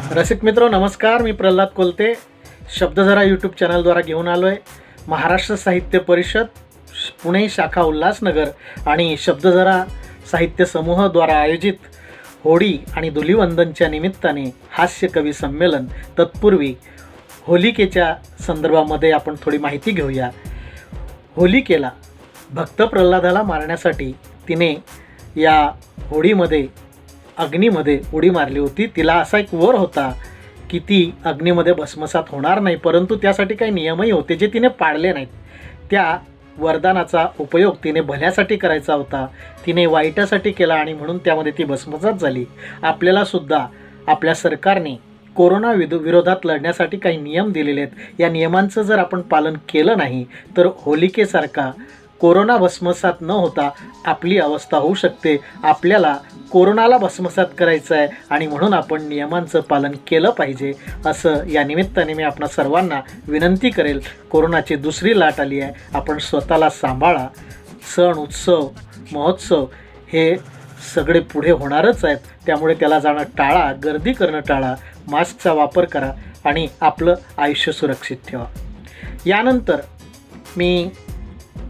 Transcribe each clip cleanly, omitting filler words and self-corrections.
रसिक मित्र नमस्कार. मी प्रल्हाद कोलते शब्दझरा यूट्यूब चॅनलद्वारा घेऊन आलो आहे. महाराष्ट्र साहित्य परिषद पुणे शाखा उल्हासनगर आणि शब्दझरा साहित्य समूहाद्वारा आयोजित होळी आणि धुलिवंदनच्या निमित्ताने हास्य कवी संमेलन. तत्पूर्वी होलिकेच्या संदर्भामध्ये आपण थोडी माहिती घेऊया. होलिकेला भक्त प्रल्हादाला मारण्यासाठी तिने या होळीमध्ये अग्नीमध्ये उडी मारली होती. तिला असा एक वर होता की ती अग्नीमध्ये भस्मसात होणार नाही, परंतु त्यासाठी काही नियमही होते जे तिने पाळले नाहीत. त्या वरदानाचा उपयोग तिने भल्यासाठी करायचा होता, तिने वाईटासाठी केला आणि म्हणून त्यामध्ये ती भस्मसात झाली. आपल्यालासुद्धा आपल्या सरकारने कोरोना विरोधात लढण्यासाठी काही नियम दिलेले आहेत. या नियमांचं जर आपण पालन केलं नाही तर होलिकेसारखा कोरोना भस्मसात न होता आपली अवस्था होऊ शकते. आपल्याला कोरोनाला भस्मसात करायचं आहे आणि म्हणून आपण नियमांचं पालन केलं पाहिजे, असं या निमित्ताने मी आपणा सर्वांना विनंती करेल. कोरोनाची दुसरी लाट आली आहे, आपण स्वतःला सांभाळा. सण उत्सव महोत्सव हे सगळे पुढे होणारच आहेत, त्यामुळे त्याला जाणं टाळा, गर्दी करणं टाळा, मास्कचा वापर करा आणि आपलं आयुष्य सुरक्षित ठेवा. यानंतर मी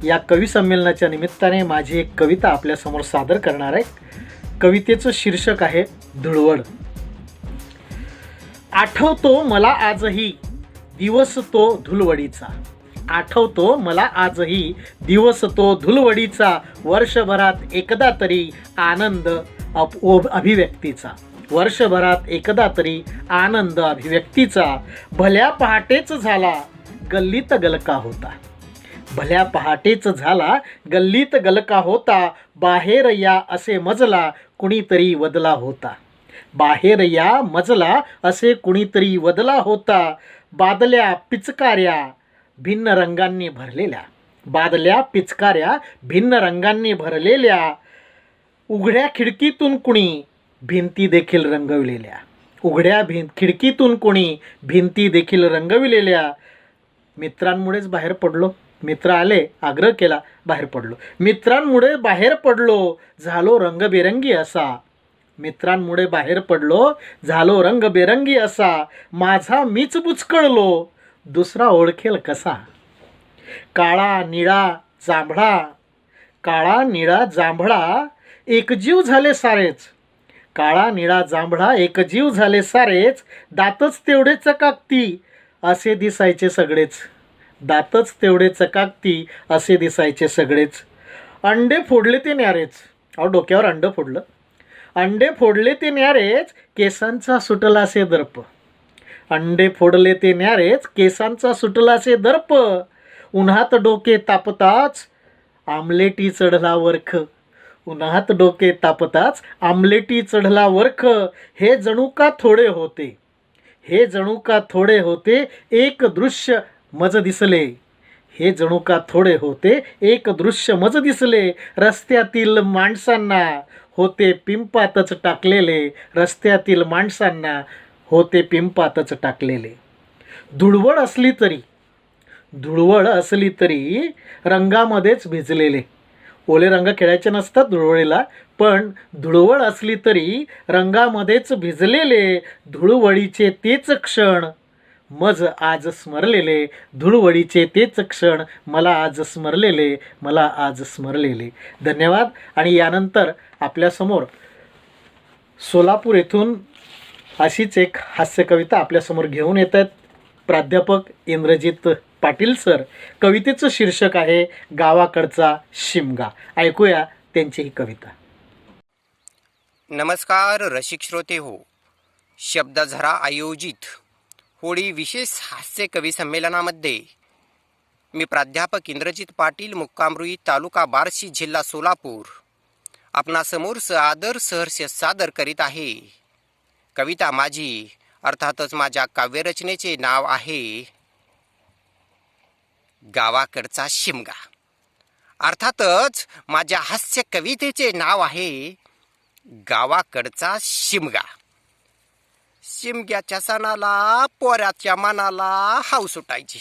या कवी संमेलनाच्या निमित्ताने माझी एक कविता आपल्यासमोर सादर करणार आहे. कवितेचं शीर्षक आहे धुळवड. आठवतो मला आजही दिवस तो धुलवडीचा, आठवतो मला आजही दिवस तो धुलवडीचा, वर्षभरात एकदा तरी आनंद अभिव्यक्तीचा, वर्षभरात एकदा तरी आनंद अभिव्यक्तीचा. भल्या पहाटेच झाला गल्लीत गलका होता, भल्या पहाटेच झाला गल्लीत गलका होता. बाहेर या असे मजला कुणीतरी वदला होता, बाहेर या मजला असे कुणीतरी वदला होता. बादल्या पिचकाऱ्या भिन्न रंगांनी भरलेल्या, बादल्या पिचकाऱ्या भिन्न रंगांनी भरलेल्या. उघड्या खिडकीतून कुणी भिंती देखील रंगविलेल्या, उघड्या खिडकीतून कुणी भिंती देखील रंगविलेल्या. मित्रांमुळेच बाहेर पडलो, मित्र आले, आग्रह केला, बाहेर पडलो. मित्रांमुळे बाहेर पडलो, झालो रंगबेरंगी असा, मित्रांमुळे बाहेर पडलो, झालो रंगबेरंगी असा. माझा मीच बुचकळलो, दुसरा ओळखेल कसा. काळा निळा जांभळा, काळा निळा जांभळा एकजीव झाले सारेच, काळा निळा जांभळा एकजीव झाले सारेच. दातच तेवढे चकाकती असे दिसायचे सगळेच, दातच तेवढे चकाकती असे दिसायचे सगळेच. अंडे फोडले ते न्यारेच, अहो डोक्यावर अंडं फोडलं, अंडे फोडले ते न्यारेच केसांचा सुटलासे दर्प, अंडे फोडले ते न्यारेच केसांचा सुटलासे दर्प. उन्हात डोके तापताच आमलेटी चढला वरख, उन्हात डोके तापताच आमलेटी चढला वरख. हे जणू का थोडे होते, हे जणू का थोडे होते एक दृश्य मज दिसले, हे जणू का थोडे होते एक दृश्य मज दिसले. रस्त्यातील माणसांना होते पिंपातच टाकलेले, रस्त्यातील माणसांना होते पिंपातच टाकलेले. धुळवड असली तरी, धुळवड असली तरी रंगामध्येच भिजलेले. ओले रंग खेळायचे नसतात धुळवडीला, पण धुळवड असली तरी रंगामध्येच भिजलेले. धुळवडीचे तेच क्षण मज आज स्मरलेले, धुळवडीचे तेच क्षण मला आज स्मरलेले, मला आज स्मरलेले. धन्यवाद. आणि यानंतर आपल्यासमोर सोलापूर येथून अशीच एक हास्य कविता आपल्यासमोर घेऊन येत आहेत प्राध्यापक इंद्रजित पाटील सर. कवितेचं शीर्षक आहे गावाकडचा शिमगा. ऐकूया त्यांची ही कविता. नमस्कार रसिक श्रोते हो. शब्दझरा आयोजित होळी विशेष हास्य कवी संमेलनामध्ये मी प्राध्यापक इंद्रजित पाटील, मुक्काम रुई, तालुका बार्शी, जिल्हा सोलापूर आपणासमोर आदर सहर्ष सादर करीत आहे. कविता माझी, अर्थातच माझ्या काव्यरचनेचे नाव आहे गावाकडचा शिमगा. अर्थातच माझ्या हास्य कवितेचे नाव आहे गावाकडचा शिमगा. शिमग्याच्या सणाला पोराच्या मनाला हाव सुटायची,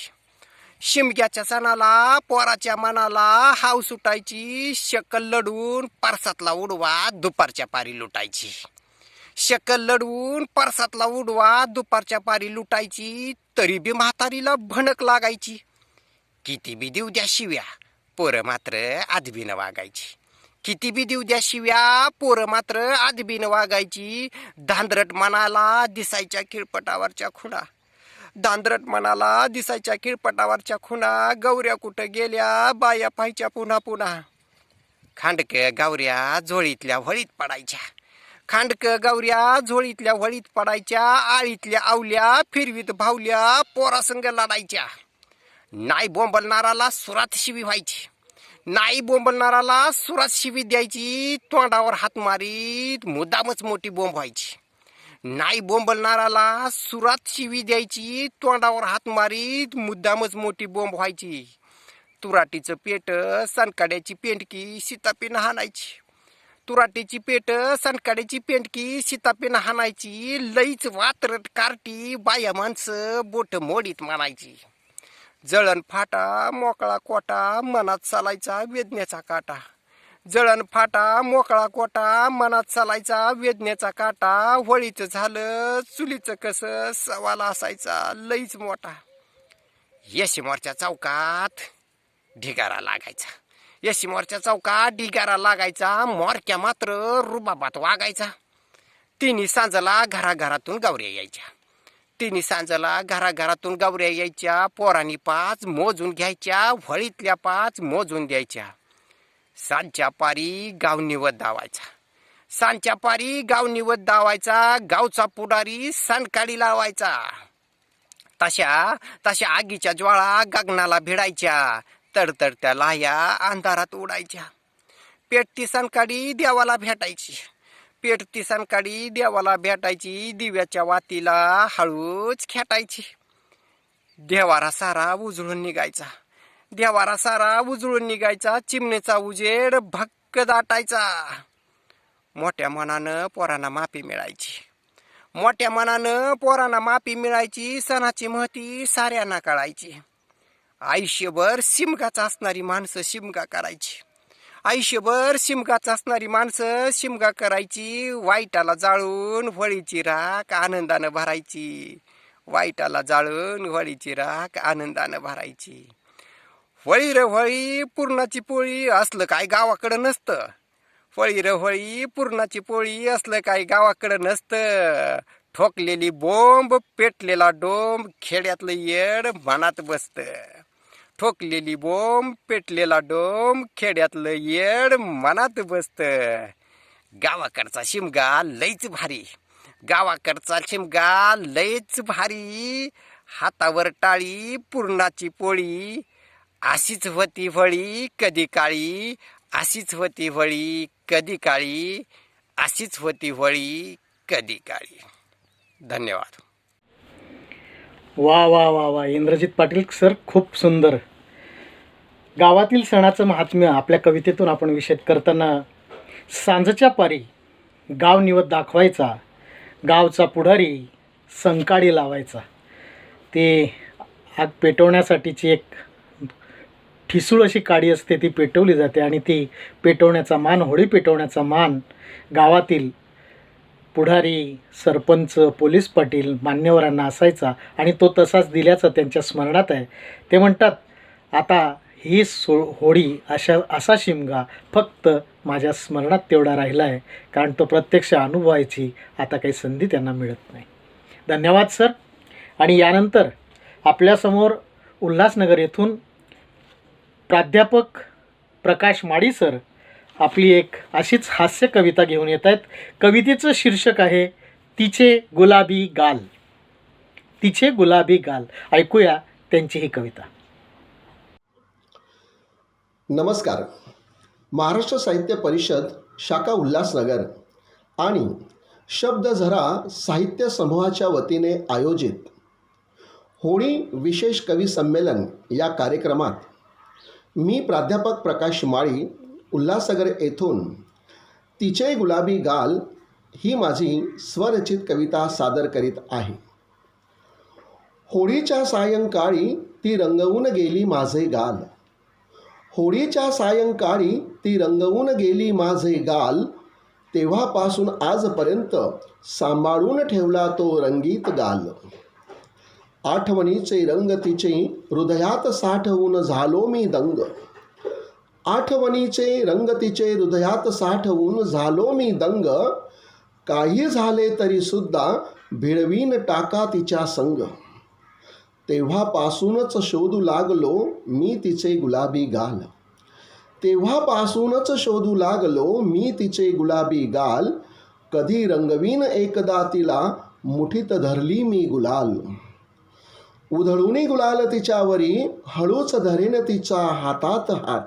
शिमग्याच्या सणाला पोराच्या मनाला हाव सुटायची. शकल लढून पारसातला उडवा दुपारच्या पारी लुटायची. शकल लढवून परसातला उडवा दुपारच्या पारी लुटायची, तरी बी म्हातारीला भणक लागायची. किती बी देऊ द्या शिव्या, पोरं मात्र आदबीनं वागायची. किती बी देऊ द्या शिव्या, पोरं मात्र आदबीनं वागायची. धांदरट मनाला दिसायच्या खिळपटावरच्या खुणा, धांदरट मनाला दिसायच्या खिळपटावरच्या खुणा. गौऱ्या कुठं गेल्या बाया पाहायच्या पुन्हा पुन्हा. खांडक गौऱ्या झोळीतल्या व्हळीत पडायच्या, खांडक गौऱ्या झोळीतल्या व्हळीत पडायच्या. आळीतल्या आवल्या फिरवीत भावल्या पोरासंग लढायच्या. नाही बोंबलणाराला सुरात शिवी व्हायची, नाही बोंबलणाराला सुरात शिवी द्यायची. तोंडावर हात मारीत मुद्दामच मोठी बोंब व्हायची. नाही बोंबलणाराला सुरात शिवी द्यायची, तोंडावर हात मारीत मुद्दामच मोठी बोंब व्हायची. तुराटीचं पेट सनकाड्याची पेंडकी सीतापीनं हाणायची, तुराटीची पेट सनकाड्याची पेंडकी सीतापीनं हाणायची. लईच वात्रट कार्टी बाया माणसं बोट मोडीत मानायची. जळण फाटा मोकळा कोटा मनात चालायचा वेदनेचा काटा, जळण फाटा मोकळा कोटा मनात चालायचा वेदनेचा काटा. होळीचं झालं चुलीचं कसं सवाल असायचा लईच मोठा. यशिमोरच्या चौकात ढिगारा लागायचा, यशिमोरच्या चौकात ढिगारा लागायचा. मोरक्या मात्र रुबाबात वागायचा. तिन्ही सांजला घराघरातून गौऱ्या यायच्या, तिन्ही सांजला घराघरातून गौऱ्या यायच्या. पोरांनी 5 मोजून घ्यायच्या, व्हळीतल्या 5 मोजून द्यायच्या. सांच्या पारी गाव निवद दावायचा, सांच्या पारी गाव निवद दावायचा. गावचा पुढारी सनकाडी लावायचा. तशा तशा आगीच्या ज्वाळा गगनाला भिडायच्या, तडतडत्या लाह्या अंधारात उडायच्या. पेटती सनकाडी देवाला भेटायची, पेटती सनकाडी देवाला भेटायची. दिव्याच्या वातीला हळूच खेटायची. देवारा सारा उजळून निघायचा, देवारा सारा उजळून निघायचा. चिमणीचा उजेड भक्क दाटायचा. मोठ्या मनानं पोरांना माफी मिळायची, मोठ्या मनानं पोरांना माफी मिळायची. सणाची महती साऱ्यांना कळायची. आयुष्यभर शिमगाच असणारी माणसं शिमगा करायची, आयुष्यभर शिमगाच असणारी माणसं शिमगा करायची. वाईटाला जाळून होळीची राख आनंदानं भरायची, वाईटाला जाळून होळीची राख आनंदानं भरायची. होळी र होळी पुरणाची पोळी असलं काय गावाकडं नसतं, होळी र होळी पुरणाची पोळी असलं काय गावाकडं नसतं. ठोकलेली बोंब पेटलेला डोंब खेड्यातलं येड मनात बसतं, ठोकलेली बोंब पेटलेला डोंब खेड्यातलं येड मनात बसतं. गावाकडचा शिमगा लईच भारी, गावाकडचा शिमगा लईच भारी. हातावर टाळी पुरणाची पोळी अशीच होती होळी कधी काळी, अशीच होती होळी कधी काळी, अशीच होती होळी कधी काळी. धन्यवाद. वा वा वा वा, इंद्रजित पाटील सर, खूप सुंदर. गावातील सणाचं महात्म्य आपल्या कवितेतून आपण विषद करताना सांजच्या पारी गाव निवद दाखवायचा, गावचा पुढारी संकाडी लावायचा. ते आग पेटवण्यासाठीची एक ठिसूळ अशी काडी असते, ती पेटवली जाते आणि ती पेटवण्याचा मान, होळी पेटवण्याचा मान गावातील पुढारी, सरपंच, पोलीस पाटील, मान्यवरांना असायचा आणि तो तसाच दिल्याचं त्यांच्या स्मरणात आहे. ते म्हणतात, आता ही होळी असा शिमगा फक्त माझ्या स्मरणात तेवढा राहिला आहे, कारण तो प्रत्यक्ष अनुभवायची आता काही संधी त्यांना मिळत नाही. धन्यवाद सर. आणि यानंतर आपल्यासमोर उल्हासनगर येथून प्राध्यापक प्रकाश माडी सर आपली एक अशीच हास्य कविता घेऊन येत आहेत. कवितेचं शीर्षक आहे तिचे गुलाबी गाल. तिचे गुलाबी गाल. ऐकूया त्यांची ही कविता. नमस्कार. महाराष्ट्र साहित्य परिषद शाखा उल्हासनगर आणि शब्दझरा साहित्य समूहाच्या वतीने आयोजित होळी विशेष कवी संमेलन या कार्यक्रमात मी प्राध्यापक प्रकाश माळी उल्हासनगर येथून तिचे गुलाबी गाल ही माझी स्वरचित कविता सादर करीत आहे. होळीच्या सायंकाळी ती रंगवून गेली माझे गाल, होळीच्या सायंकाळी ती रंगवून गेली माझे गाल, तेव्हापासून आजपर्यंत सांभाळून ठेवला तो रंगीत गाल. आठवणीचे रंग तिचे हृदयात साठवून झालो मी दंग. आठवणीचे रंग तिचे हृदयात साठवून झालो मी दंग. काही झाले तरी सुद्धा भिडवीन टाका तिच्या संग. तेव्हापासूनच शोधू लागलो मी तिचे गुलाबी गाल. तेव्हापासूनच शोधू लागलो मी तिचे गुलाबी गाल. कधी रंगवीन एकदा तिला मुठीत धरली मी गुलाल. उधळूनी गुलाल तिच्यावरी हळूच धरेन तिच्या हातात हात.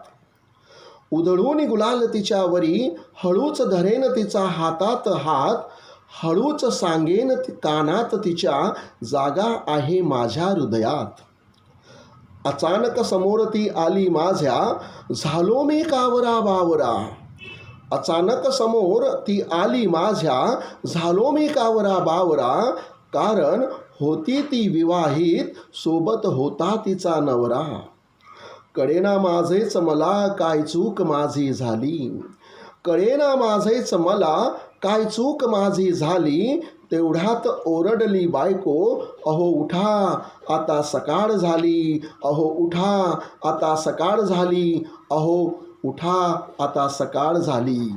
उधळूनी गुलाल तिच्यावरी हळूच धरेन तिचा हातात हात. हळूच सांगेन कानात तिच्या जागा आहे माझ्या हृदयात. अचानक समोर ती आली माझ्या झालो मी कावरा बावरा. अचानक समोर ती आली माझ्या झालो मी कावरा बावरा. कारण होती ती विवाहित सोबत होता तिचा नवरा. कळेना माझेच मला काय चूक माझी झाली. कळेना माझेच मला काय चूक माझी झाली. तेवढ्यात ओरडली बायको अहो उठा आता सकाळ झाली. अहो उठा आता सकाळ झाली. अहो उठा आता सकाळ झाली.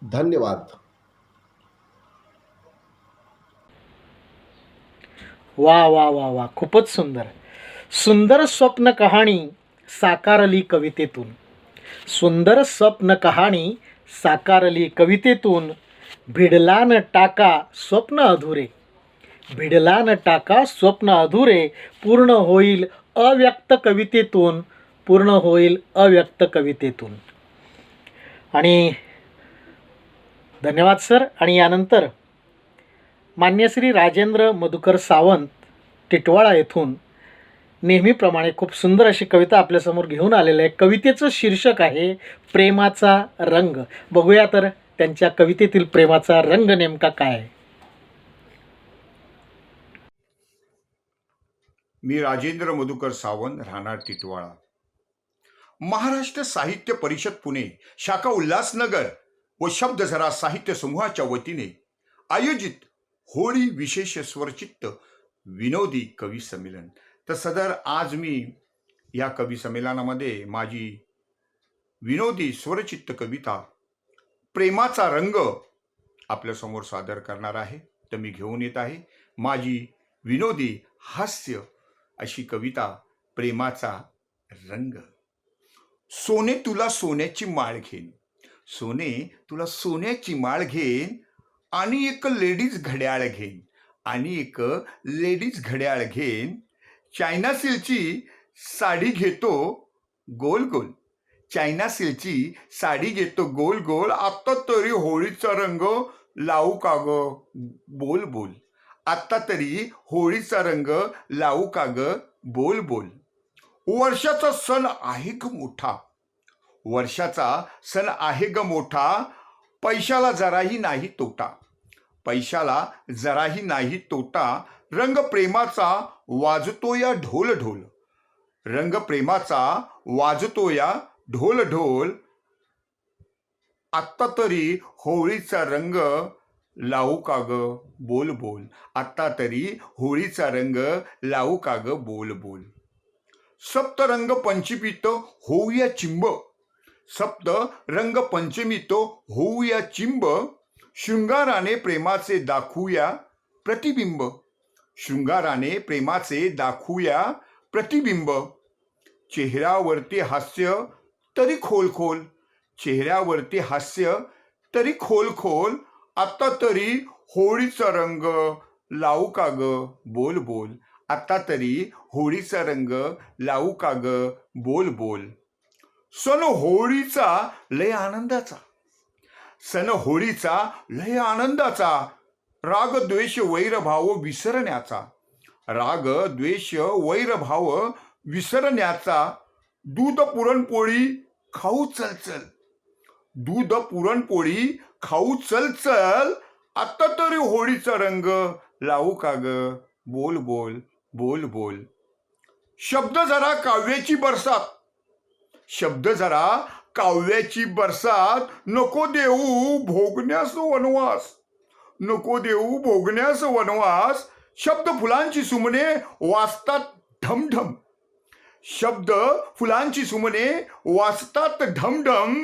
धन्यवाद. वा वा वा वा, खूपच सुंदर. सुंदर स्वप्न कहाणी साकारली कवितेतून. सुंदर स्वप्न कहाणी साकारली कवितेतून. भिडला न टाका स्वप्न अधुरे. भिडला न टाका स्वप्न अधुरे. पूर्ण होईल अव्यक्त कवितेतून. पूर्ण होईल अव्यक्त कवितेतून. आणि धन्यवाद सर. आणि यानंतर मान्य श्री राजेंद्र मधुकर सावंत टिटवाळा येथून नेहमीप्रमाणे खूप सुंदर अशी कविता आपल्यासमोर घेऊन आलेलं आहे. कवितेचं शीर्षक आहे प्रेमाचा रंग. बघूया तर त्यांच्या कवितेतील प्रेमाचा रंग नेमका काय आहे. मी राजेंद्र मधुकर सावंत, राहणार टिटवाळा. महाराष्ट्र साहित्य परिषद पुणे शाखा उल्हासनगर व शब्दझरा साहित्य समूहाच्या वतीने आयोजित होळी विशेष स्वरचित्त विनोदी कवी संमेलन. तर सदर आज मी या कवी संमेलनामध्ये माझी विनोदी स्वरचित्त कविता प्रेमाचा रंग आपल्यासमोर सादर करणार आहे. तर मी घेऊन येत आहे माझी विनोदी हास्य अशी कविता प्रेमाचा रंग. सोने तुला सोन्याची माळ घेईन. सोने तुला सोन्याची माळ घेईन. आणि एक लेडीज घड्याळ घेईन. आणि एक लेडीज घड्याळ घेईन. चायना सिल्कची साडी घेतो गोल गोल. चायना सिल्कची साडी घेतो गोल गोल. आत्ता तरी होळीचा रंग लावू का ग बोल बोल. आत्ता तरी होळीचा रंग लावू का ग बोल बोल. वर्षाचा सण आहे ग मोठा. वर्षाचा सण आहे ग मोठा. पैशाला जराही नाही तोटा. पैशाला जराही नाही तोटा. रंग प्रेमाचा वाजतो या ढोल ढोल. रंग प्रेमाचा वाजतो या ढोल ढोल. आत्ता तरी होळीचा रंग लावू का ग बोल बोल. आत्ता तरी होळीचा रंग लावू का ग बोल बोल. सप्तरंग पंचमीत होऊया चिंब. सप्त रंग पंचमीत होऊया चिंब. शृंगाराने प्रेमाचे दाखवूया प्रतिबिंब. शृंगाराने प्रेमाचे दाखवूया प्रतिबिंब. चेहऱ्यावरती हास्य तरी खोल खोल. चेहऱ्यावरती हास्य तरी खोल खोल. आता तरी होळीचा रंग लावू का ग बोल बोल. आता तरी होळीचा रंग लावू का ग बोल बोल. सण होळीचा लय आनंदाचा. सण होळीचा लय आनंदाचा. राग द्वेष वैरभाव विसरण्याचा. राग द्वेष वैरभाव विसरण्याचा. दूध पुरणपोळी खाऊ चलचल. दूध पुरणपोळी खाऊ चलचल. आता तरी होळीचा रंग लावू का ग बोल बोल बोल बोल. शब्द जरा काव्याची बरसात. शब्द जरा काव्याची बरसात नको देऊ भोगण्यास वनवास, नको देऊ भोगण्यास वनवास. शब्द फुलांची सुमने वाजतात ढमढम, शब्द फुलांची सुमने वाजतात ढमढम.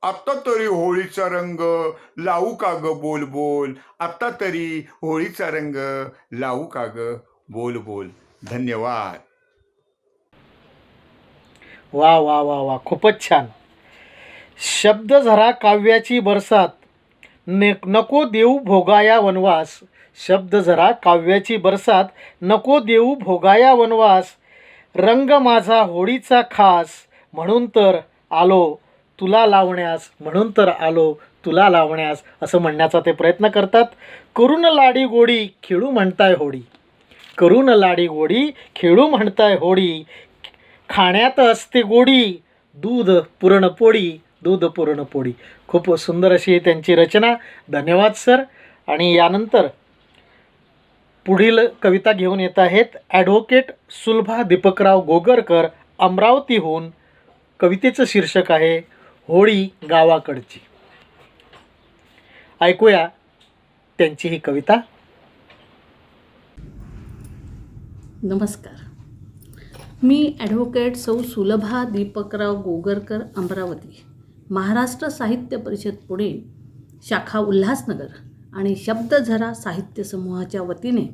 आता तरी होळीचा रंग लावू का ग बोल बोल, आता तरी होळीचा रंग लावू का ग बोल बोल. धन्यवाद. वा वा वा वा, खूपच छान. शब्द झरा काव्याची बरसात, नको देऊ भोगाया वनवास. शब्द झरा काव्याची बरसात, नको देऊ भोगाया वनवास. रंग माझा होळीचा खास, म्हणून तर आलो तुला लावण्यास, म्हणून तर आलो तुला लावण्यास, असं म्हणण्याचा ते प्रयत्न करतात. करून लाडी गोडी खेळू म्हणताय होळी, करून लाडी गोडी खेळू म्हणताय होळी. खाण्यात असते गोडी, दूध पुरणपोळी, दूध पुरणपोळी. खूप सुंदर अशी त्यांची रचना. धन्यवाद सर. आणि यानंतर पुढील कविता घेऊन येत आहेत ॲडव्होकेट सुलभा दीपकराव गोगरकर, अमरावतीहून. कवितेचं शीर्षक आहे होळी गावाकडची. ऐकूया त्यांची ही कविता. नमस्कार. मी ॲडव्होकेट सौ सुलभा दीपकराव गोगरकर, अमरावती, महाराष्ट्र साहित्य परिषद पुणे, शाखा उल्हासनगर आणि शब्दझरा साहित्य समूहाच्या वतीने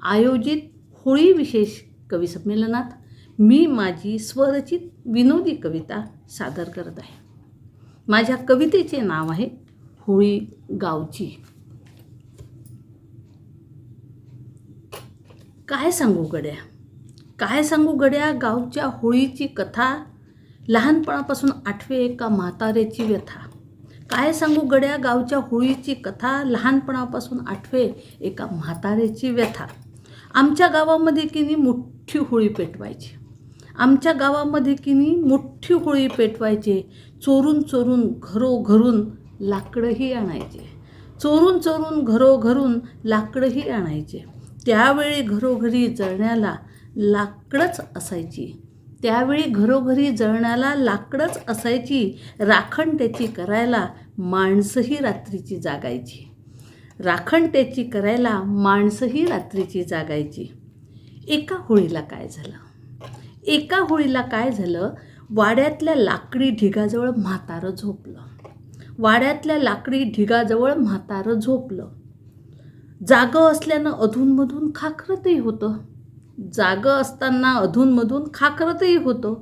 आयोजित होळी विशेष कवी संमेलनात मी माझी स्वरचित विनोदी कविता सादर करत आहे. माझ्या कवितेचे नाव आहे होळी गावची. काय सांगू गड्या, काय सांगू गड्या गावच्या होळीची कथा, लहानपणापासून आठवे एका म्हातारेची व्यथा. काय सांगू गड्या गावच्या होळीची कथा, लहानपणापासून आठवे एका म्हातारेची व्यथा. आमच्या गावामध्ये किनी मोठी होळी पेटवायची, आमच्या गावामध्ये किनी मोठी होळी पेटवायचे. चोरून चोरून घरोघरून लाकडंही आणायचे, चोरून चोरून घरोघरून लाकडंही आणायचे. त्यावेळी घरोघरी जळण्याला लाकडंच असायची, त्यावेळी घरोघरी जळण्याला लाकडंच असायची. राखण त्याची करायला माणसंही रात्रीची जागायची, राखण त्याची करायला माणसंही रात्रीची जागायची. एका होळीला काय झालं, एका होळीला काय झालं, वाड्यातल्या लाकडी ढिगाजवळ म्हातारं झोपलं, वाड्यातल्या लाकडी ढिगाजवळ म्हातारं झोपलं. जागं असल्यानं अधूनमधून खाकरतही होतं, जागं असताना अधूनमधून खाकरतही होतं.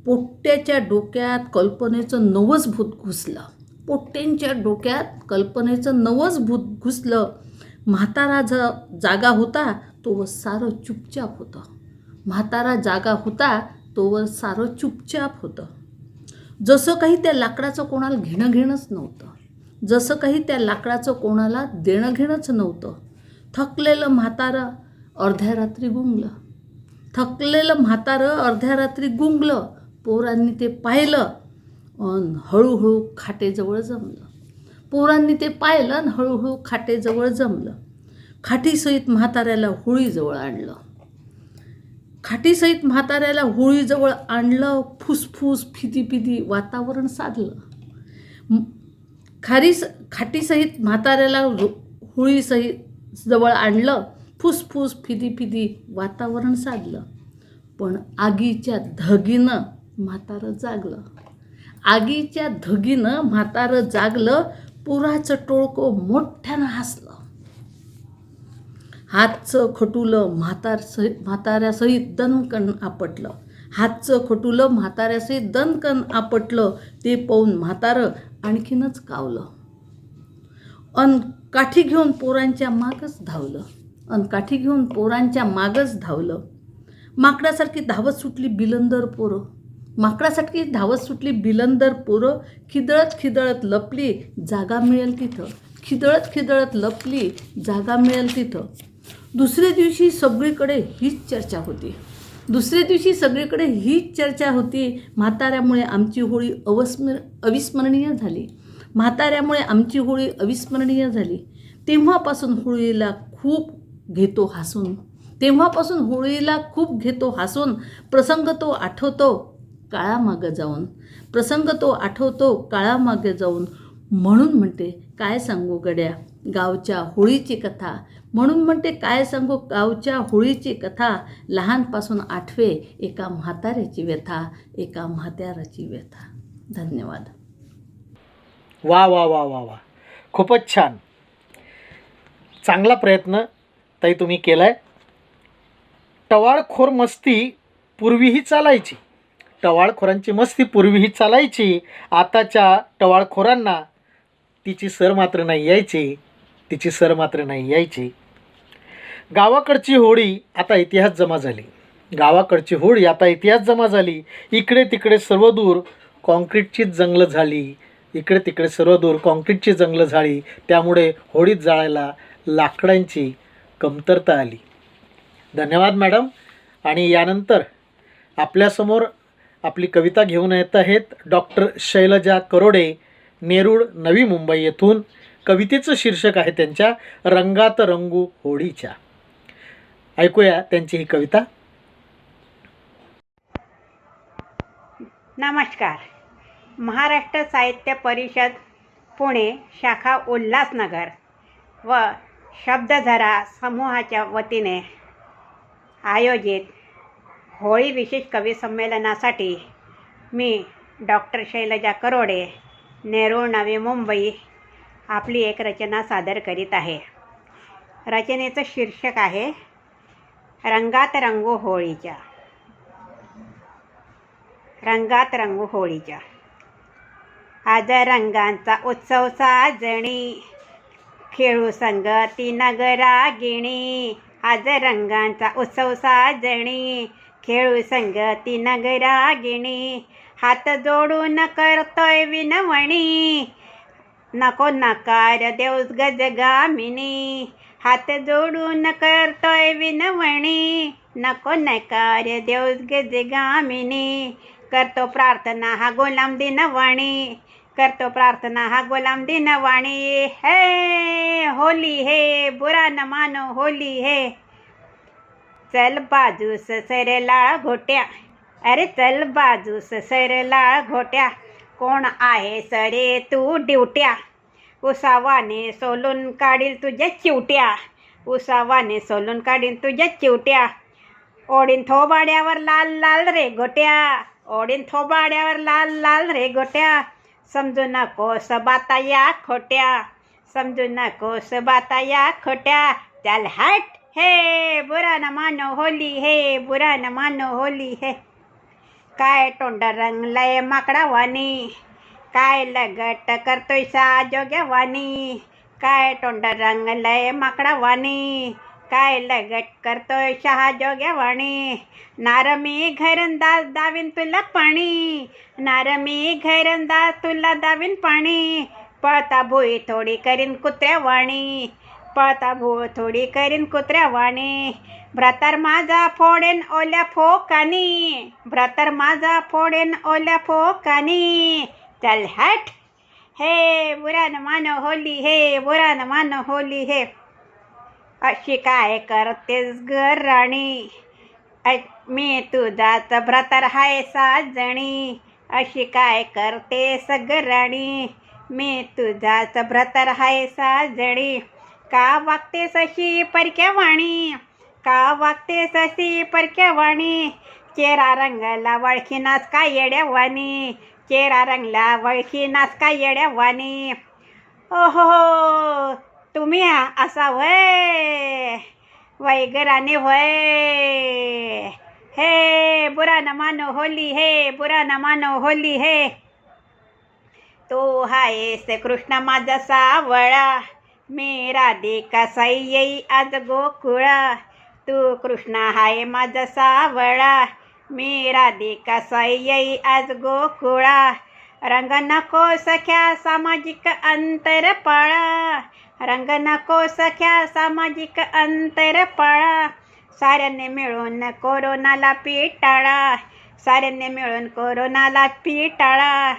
पोट्ट्याच्या डोक्यात कल्पनेचं नवस भूत घुसलं, पोट्ट्यांच्या डोक्यात कल्पनेचं नवस भूत घुसलं. म्हातारा जागा होता तोवर सारं चुपचाप होतं, म्हातारा जागा होता तोवर सारं चुपचाप होतं. जसं काही त्या लाकडाचं कोणाला घेणंच नव्हतं, जसं काही त्या लाकडाचं कोणाला देणंघेणंच नव्हतं. थकलेलं म्हातारं अर्ध्या रात्री गुंगलं, थकलेलं म्हातारं अर्ध्या रात्री गुंगलं. पोरांनी ते पाहिलं अन हळूहळू खाटेजवळ जमलं, पोरांनी ते पाहिलं आणि हळूहळू खाटेजवळ जमलं. खाटीसहित म्हाताऱ्याला होळीजवळ आणलं, खाटीसहित म्हाताऱ्याला होळीजवळ आणलं. फुसफुस फिदी वातावरण साधलं. खाटीसहित म्हाताऱ्याला होळीसहित जवळ आणलं. फुसफुस फिदी वातावरण साधलं. पण आगीच्या धगीनं म्हातारं जागलं, आगीच्या धगीनं म्हातारं जागलं. पुराचं टोळकं मोठ्यानं हसलं. हातचं खटुलं म्हाताऱ्यासहित दणकन आपटलं, हातचं खटुलं म्हाताऱ्यासहित दणकन आपटलं. ते पाहून म्हातारं आणखीनच कावलं अन काठी घेऊन पोरांच्या मागच धावलं, अन काठी घेऊन पोरांच्या मागच धावलं. माकडासारखी धावत सुटली बिलंदर पोरं, माकडासारखी धावत सुटली बिलंदर पोरं. खिदळत खिदळत लपली जागा मिळेल तिथं, खिदळत खिदळत लपली जागा मिळेल तिथं. दुसऱ्या दिवशी सगळीकडे हीच चर्चा होती, दुसऱ्या दिवशी सगळीकडे हीच चर्चा होती. म्हाताऱ्यामुळे आमची होळी अविस्मरणीय झाली, म्हाताऱ्यामुळे आमची होळी अविस्मरणीय झाली. तेव्हापासून होळीला खूप घेतो हसून, तेव्हापासून होळीला खूप घेतो हसून. प्रसंग तो आठवतो काळामागं जाऊन, प्रसंग तो आठवतो काळामागे जाऊन. म्हणून म्हणते काय सांगू गड्या गावच्या होळीची कथा, म्हणून म्हणते काय सांगू गावच्या होळीची कथा, लहानपासून आठवे एका म्हाताऱ्याची व्यथा, एका म्हाताऱ्याची व्यथा. धन्यवाद. वा वा वा वा वा, खूपच छान. चांगला प्रयत्न ताई तुम्ही केला आहे. टवाळखोर मस्ती पूर्वीही चालायची, टवाळखोरांची मस्ती पूर्वीही चालायची. आताच्या टवाळखोरांना तिची सर मात्र नाही यायची, तिची सर मात्र नाही यायची. गावाकडची होळी आता इतिहास जमा झाली, गावाकडची होळी आता इतिहास जमा झाली. इकडे तिकडे सर्वदूर कॉन्क्रीटचीच जंगलं झाली, इकडे तिकडे सर्वदूर कॉन्क्रीटची जंगलं झाली. त्यामुळे होळीत जाळायला लाकडांची कमतरता आली. धन्यवाद मॅडम. आणि यानंतर आपल्यासमोर आपली कविता घेऊन येत आहेत डॉक्टर शैलजा करोडे, नेरूळ, नवी मुंबई येथून. कवितेचं शीर्षक आहे त्यांच्या रंगात रंगू होळीच्या. ऐकूया त्यांची ही कविता. नमस्कार. महाराष्ट्र साहित्य परिषद पुणे शाखा उल्हासनगर व शब्दझरा समूहाच्या वतीने आयोजित होळी विशेष कवी संमेलनासाठी मी डॉक्टर शैलजा करोडे, नेरूळ, नवी मुंबई आपली एक रचना सादर करीत आहे. रचनेचं शीर्षक आहे रंगात रंगू होळीच्या. रंगात रंगू होळीच्या. आज रंगांचा उत्सव साजणी, खेळू संगती नगरागिणी. आज रंगांचा उत्सव साजणी, खेळू संगती नगरागिणी. हात जोडून करतोय विनवणी, नको नकार देऊस गजगामिनी. हात जोडून करतोय विनवणी, नको नकार देऊस गजगामिनी. करतो प्रार्थना हा गुलाम दिनवाणी, करतो प्रार्थना हा गुलाम दिनवाणी. हे होली हे बुरा न मानो होली हे. चल बाजूस सरला घोट्या, अरे चल बाजूस सरला घोट्या. कोण आहे सरे तू ड्युट्या, उसावाने सोलून काढील तुझ्या चिवट्या. उसावाने सोलून काढील तुझ्या चिवट्या. ओढीन थोबाड्यावर लाल लाल रे गोट्या, ओढीन थोबाड्यावर लाल लाल रे गोट्या. समजू नकोस बाता या खोट्या, समजू नकोस बाता या खोट्या. चल हट हे बुरा न मानो होली हे, बुरा न मानो होली हे. काय तोंड रंगलंय माकडावानी, काय लगट करतोय सा जोग्यावानी. काय तोंड रंगलंय माकडावानी, काय लगट करतोय शहा जोग्यावाणी. नारमी घरंदाज दावीन तुला पाणी, नारमी घरंदाज तुला दावीन पाणी. पळता भुई थोडी करीन कुत्र्यावाणी, पळता भुई थोडी करीन कुत्र्यावाणी. भ्रतर माझा फोडेन ओल्या फोकानी, भ्रतर माझा फोडेन ओल्या फोकानी. चल हट हे बुरा न मानो होली हे, बुरा न मानो होली हे. अशी काय करतेस ग राणी, मी तुझाच भ्रतर हाय साजणी. अशी काय करतेस ग राणी, मी तुझाच भ्रतर हाय साजणी. का वागतेस अशी परक्या वाणी, का वागतेस अशी परक्या वाणी. चेहरा रंगला वळखीनास काय येड्यावानी, चेहरा रंगला वळखीनास काय येड्यावानी. ओहो तुम्ही असा वय वैगराने वय. हे बुरा न मानो होली हे, बुरा न मानो होली हे. तू हायस कृष्ण माझा सावळा, मी राधिका साई येई आज गोकुळा. तू कृष्ण हाय माझा सावळा, मी राधिका साई येई आज गोकुळा. रंग नको सख्या सामाजिक अंतर पाळा, रंग नको सख्या सामाजिक अंतर पाळा. साऱ्यांनी मिळून कोरोनाला पिटाळा, साऱ्यांनी मिळून कोरोनाला पिटाळा.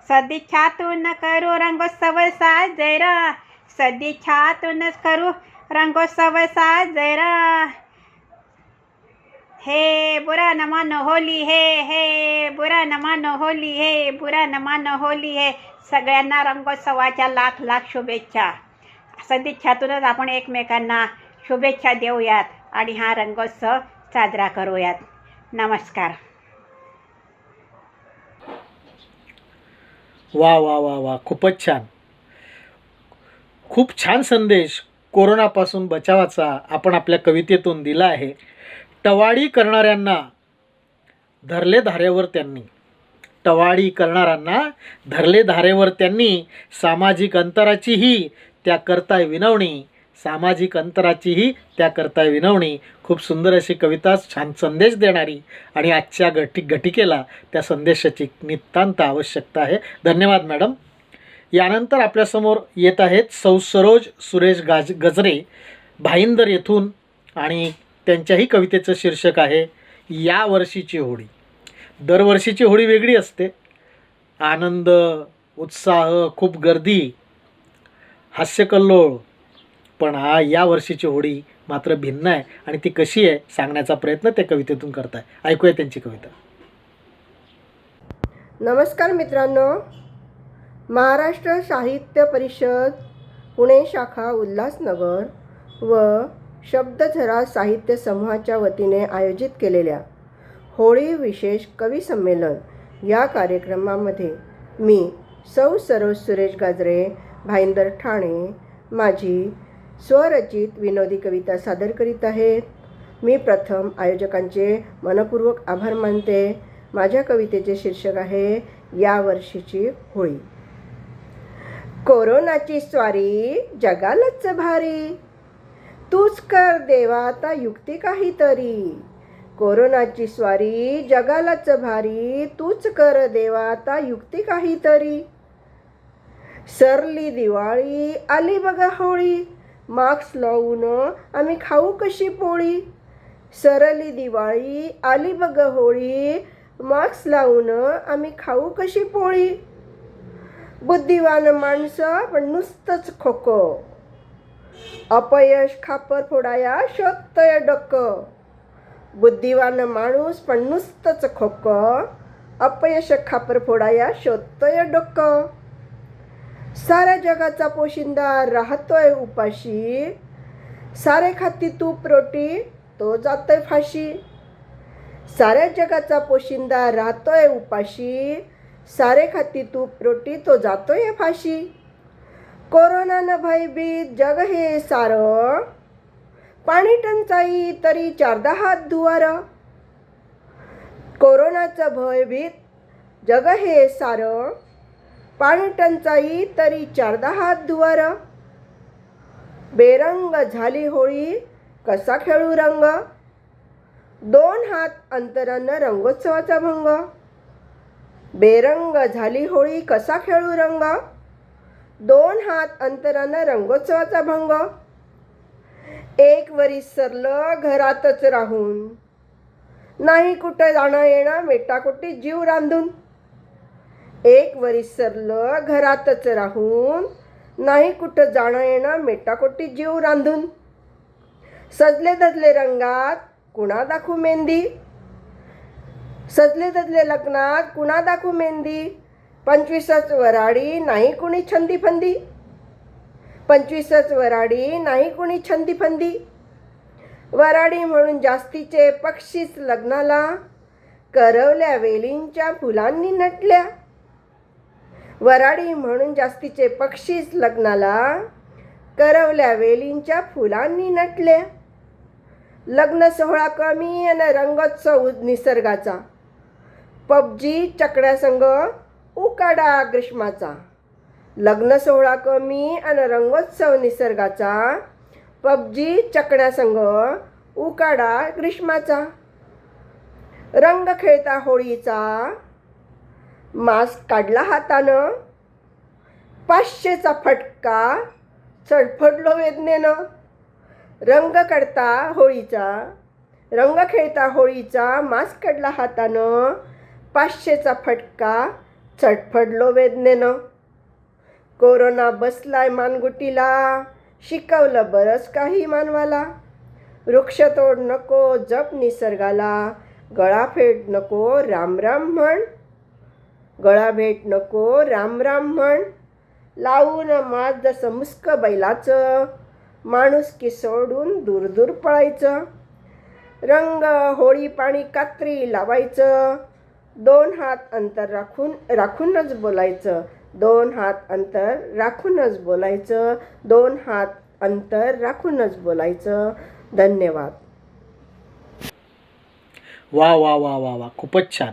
सदिच्छातून करू रंगोत्सव साजरा, सदिच्छातूनच करू रंगोत्सव साजरा. हे बुरा न मानो होली हे बुरा न मानो होली हे बुरा न मानो होली हे. सगळ्यांना रंगोत्सवाच्या लाख लाख शुभेच्छा. सदिच्छातूनच आपण एकमेकांना शुभेच्छा देऊयात आणि हा रंगोत्सव साजरा करूयात. नमस्कार. वा वा वा वा, खूपच छान. खूप छान संदेश कोरोनापासून बचावाचा आपण आपल्या कवितेतून दिला आहे. टवाळी करणाऱ्यांना धरले धारेवर त्यांनी, टवाळी करणाऱ्यांना धरले धारेवर त्यांनी, सामाजिक अंतराचीही त्या करताय विनवणी, सामाजिक अंतराचीही त्या करताय विनवणी. खूप सुंदर अशी कविता, छान संदेश देणारी आणि आजच्या घटिकेला त्या संदेशाची नितांत आवश्यकता आहे. धन्यवाद मॅडम. यानंतर आपल्यासमोर येत आहेत सौ सरोज सुरेश गजरे भाईंदर येथून आणि त्यांच्याही कवितेचं शीर्षक आहे या वर्षीची होळी. दरवर्षीची होळी वेगळी असते. आनंद, उत्साह, खूप गर्दी, हास्यकल्लोळ. पण या वर्षीची होळी मात्र भिन्न आहे आणि ती कशी आहे सांगण्याचा प्रयत्न ते कवितेतून करत आहे. ऐकूया त्यांची कविता. नमस्कार मित्रांनो. महाराष्ट्र साहित्य परिषद पुणे शाखा उल्हासनगर व शब्दझरा साहित्य समूहाच्या वतीने आयोजित केलेल्या होळी विशेष कवी संमेलन या कार्यक्रमामध्ये मी सौ सरोज सुरेश गाजरे भाईंदर ठाणे माझी स्वरचित विनोदी कविता सादर करीत आहेत. मी प्रथम आयोजकांचे मनपूर्वक आभार मानते. माझ्या कवितेचे शीर्षक आहे या वर्षीची होळी. कोरोनाची स्वारी जगालाच भारी, तूच कर देवा आता युक्ती काहीतरी. कोरोनाची स्वारी जगालाच भारी, तूच कर देवा आता युक्ती काहीतरी. सरली दिवाळी आली बघा होळी, मास्क लावून आम्ही खाऊ कशी पोळी. सरली दिवाळी आली बघ होळी, मास्क लावून आम्ही खाऊ कशी पोळी. बुद्धिवान माणसं पण नुसतंच खोको, अपयश खापर फोडाया शोधतय डोकं. बुद्धिवान माणूस पण नुसतंच खोकं, अपयश खापर फोडाया शोधतय डोकं. साऱ्या जगाचा पोशिंदा राहतोय उपाशी, सारे खाती तूप रोटी तो जातोय फाशी. साऱ्या जगाचा पोशिंदा राहतोय उपाशी, सारे खाती तूप रोटी तो जातोय फाशी. कोरोनानं भयभीत जग हे सारं, पाणी टंचाई तरी 4 हात धुवारं. कोरोनाचं भयभीत जग हे सारं, पाणी टंचाई तरी 4 हात धुवारं. बेरंग झाली होळी कसा खेळू रंग, 2 हात अंतरानं रंगोत्सवाचा भंग. बेरंग झाली होळी कसा खेळू रंग, 2 हात अंतरानं रंगोत्सवाचा भंग. 1 वरीस सरलं घरातच राहून, नाही कुठं जाणं येणं मेटाकुटी जीव रांधून. 1 वरीस सरलं घरातच राहून, नाही कुठं जाणं येणं मेटाकुटी जीव रांधून. सजले धजले रंगात कुणा दाखवू मेहंदी, सजले धजले लग्नात कुणा दाखवू मेहंदी. 25च वराडी नाही कुणी छंदी फंदी, 25च वराडी नाही कुणी छंदी फंदी. वराडी म्हणून जास्तीचे पक्षीच लग्नाला, करवल्या वेलींच्या फुलांनी नटल्या. वराडी म्हणून जास्तीचे पक्षीच लग्नाला, करवल्या वेलींच्या फुलांनी नटल्या. लग्न सोहळा कमी आणि रंगोत्सव निसर्गाचा, पबजी चकड्यासंग उकाडा ग्रीष्माचा. लग्न सोहळा कमी आणि रंगोत्सव निसर्गाचा, पबजी चकड्यासंग उकाडा ग्रीष्माचा. रंग खेळता होळीचा मास्क काढला हातानं, 500चा फटका चढफडलो वेदनेनं. रंग काढता होळीचा, रंग खेळता होळीचा मास्क काढला हातानं, 500चा फटका चढफडलो वेदनेनं. कोरोना बसलाय मानगुटीला, शिकवलं बरंच काही मानवाला. वृक्षतोड नको जप निसर्गाला, गळा फेड नको राम राम म्हण, गळा भेट नको राम राम म्हण, लावून माज जसं मुस्क बैलाचं, माणुसकी सोडून दूर दूर पळायचं. रंग होळी पाणी कात्री लावायचं, 2 हात अंतर राखूनच बोलायचं, 2 हात अंतर राखूनच बोलायचं, 2 हात अंतर राखूनच बोलायचं. धन्यवाद. वा वा वा वा वा, खूपच छान.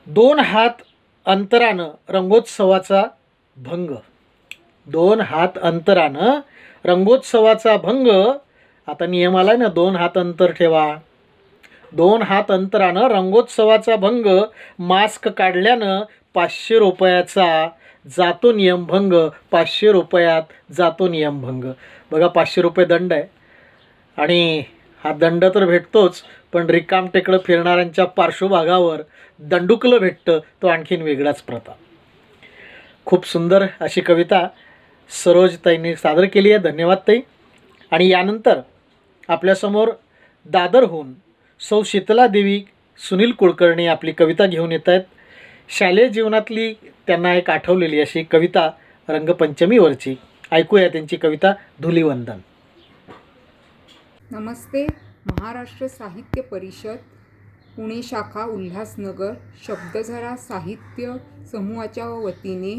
2 हात अंतरानं रंगोत्सवाचा भंग. 2 हात अंतरानं रंगोत्सवाचा भंग. आता नियम आलाय ना, 2 हात अंतर ठेवा. 2 हात अंतरानं रंगोत्सवाचा भंग. मास्क काढल्यानं 500 रुपयाचा जातो नियमभंग. 500 रुपयात जातो नियमभंग. बघा, 500 रुपये दंड आहे आणि हा दंड तर भेटतोच, पण रिकाम टेकडं फिरणाऱ्यांच्या पार्श्वभागावर दंडुकलं भेटतं, तो आणखीन वेगळाच प्रताप. खूप सुंदर अशी कविता सरोजताईंनी सादर केली आहे. धन्यवाद ताई. आणि यानंतर आपल्यासमोर दादरहून सौ शीतला देवी सुनील कुलकर्णी आपली कविता घेऊन येत आहेत. शालेय जीवनातली त्यांना एक आठवलेली अशी कविता रंगपंचमीवरची. ऐकूया त्यांची कविता धुलिवंदन. नमस्ते. महाराष्ट्र साहित्य परिषद पुणे शाखा उल्हासनगर शब्दझरा साहित्य समूहाच्या वतीने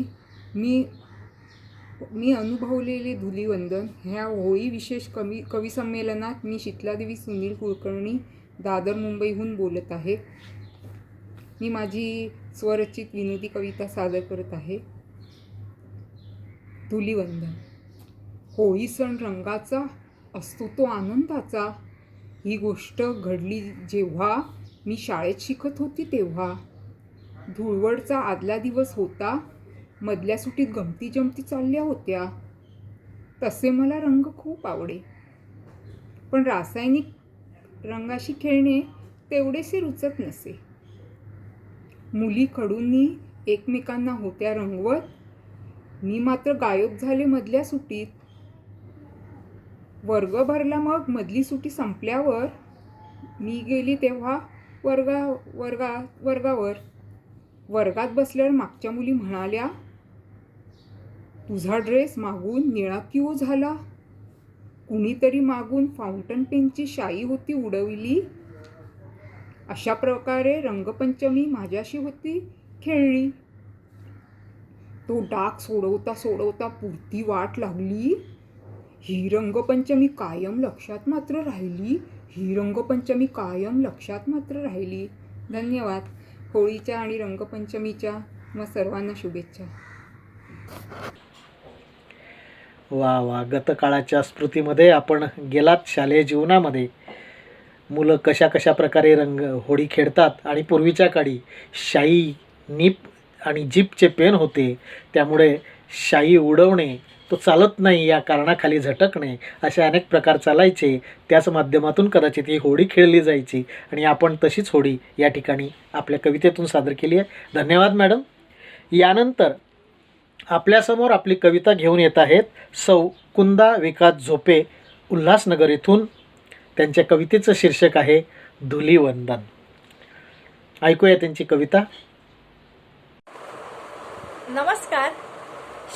मी अनुभवलेले धुलिवंदन ह्या होळी विशेष कवी संमेलनात मी शीतलादेवी सुनील कुलकर्णी दादर मुंबईहून बोलत आहे. मी माझी स्वरचित विनोदी कविता सादर करत आहे. धुलिवंदन. होळी सण रंगाचा असतो तो आनंदाचा. ही गोष्ट घडली जेव्हा मी शाळेत शिकत होती तेव्हा. धुळवडचा आदला दिवस होता. मधल्या सुटीत गमती जमती चालल्या होत्या. तसे मला रंग खूप आवडे, पण रासायनिक रंगाशी खेळणे तेवढेसे रुचत नसे. मुली खडूंनी एकमेकांना होत्या रंगवत. मी मात्र गायब झाले मधल्या सुटीत. वर्ग भरला. मग मधली सुटी संपल्यावर मी गेली तेव्हा वर्गावर. वर्गात बसल्यावर मागच्या मुली म्हणाल्या, तुझा ड्रेस मागून निळा क्यों झाला? कुणीतरी मागून फाउंटन पेनची शाई होती उडविली. अशा प्रकारे रंगपंचमी माझ्याशी होती खेळली. तो डाग सोडवता सोडवता पुरती वाट लागली. ही रंगपंचमी कायम लक्षात मात्र राहिली. ही रंगपंचमी कायम लक्षात मात्र राहिली. धन्यवाद. होळीच्या आणि रंगपंचमीच्या मग सर्वांना शुभेच्छा. वा वा, गतकाळाच्या स्मृतीमध्ये आपण गेलात. शालेय जीवनामध्ये मुलं कशा प्रकारे होळी खेळतात आणि पूर्वीच्या काळी शाई, निप आणि जीपचे पेन होते, त्यामुळे शाई उडवणे तो चालत नाही या कारणाखाली झटकणे असे अनेक प्रकार चालायचे. त्याच माध्यमातून कदाचित ही होळी खेळली जायची आणि आपण तशीच होळी या ठिकाणी आपल्या कवितेतून सादर केली आहे. धन्यवाद मॅडम. यानंतर आपल्यासमोर आपली कविता घेऊन येत आहेत सौ कुंदा विकास झोपे उल्हासनगर येथून. त्यांच्या कवितेचं शीर्षक आहे धुलिवंदन. ऐकूया त्यांची कविता. नमस्कार.